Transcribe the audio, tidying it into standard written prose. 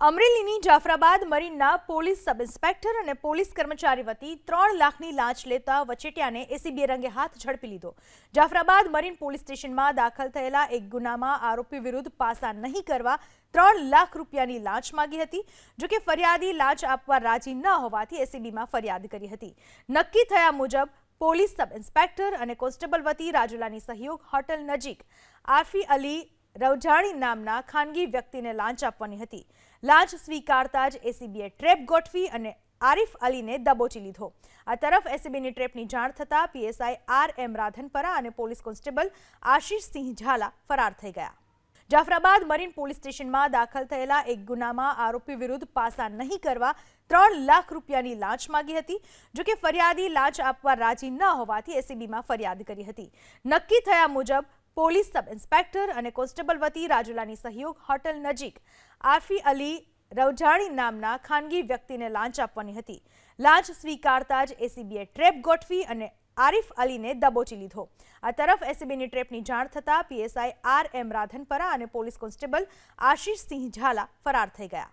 અમરેલીની Jafrabad મરીનના police sub inspector અને police કર્મચારી વતી 3 લાખની લાંચ લેતા વચેટિયાને એસીબીએ રંગે હાથ ઝડપી લીધો। જાફરાબાદ મરીન પોલીસ સ્ટેશનમાં દાખલ થયેલા એક ગુનામાં આરોપી વિરુદ્ધ પાસા નહીં કરવા 3 લાખ રૂપિયાની લાંચ માંગી હતી। જો કે ફરિયાદી લાંચ આપવા રાજી ન હોવાથી એસીબીમાં ફરિયાદ કરી હતી। નક્કી થયા મુજબ પોલીસ સબ ઇન્સ્પેક્ટર અને કોન્સ્ટેબલ વતી રાજુલાની સહયોગ હોટલ નજીક આરફી અલી રવજાણી નામના ખાનગી વ્યક્તિને લાંચ આપવાની હતી। લાંચ સ્વીકારતા જ એસીબીએ ટ્રેપ ગોઠવી અને આરિફ અલીને દબોચી લીધો। આ તરફ એસીબીની ટ્રેપની જાણ થતાં પીએસઆઈ આર.એમ. રાધનપરા અને પોલીસ કોન્સ્ટેબલ આશીષસિંહ ઝાલા ફરાર થઈ ગયા। જાફરાબાદ મરીન પોલીસ સ્ટેશનમાં દાખલ થયેલા એક ગુનામાં આરોપી વિરુદ્ધ પાસા નહીં કરવા 3 લાખ રૂપિયાની લાંચ માંગી હતી। જો કે ફરિયાદી લાંચ આપવા રાજી ન હોવાથી એસીબીમાં ફરિયાદ કરી હતી। નક્કી થયા મુજબ પોલીસ સબ ઇન્સ્પેક્ટર અને કોન્સ્ટેબલ વતી રાજુલાની સહયોગ હોટલ નજીક આરફી અલી રવજાણી નામના ખાનગી વ્યક્તિને લાંચ આપવાની હતી। લાંચ સ્વીકારતા જ એસીબીએ ટ્રેપ ગોઠવી અને આરિફ અલીને દબોચી લીધો। આ તરફ એસીબીની ટ્રેપની જાણ થતાં પીએસઆઈ આર.એમ. રાધનપરા અને પોલીસ કોન્સ્ટેબલ આશીષસિંહ ઝાલા ફરાર થઈ ગયા।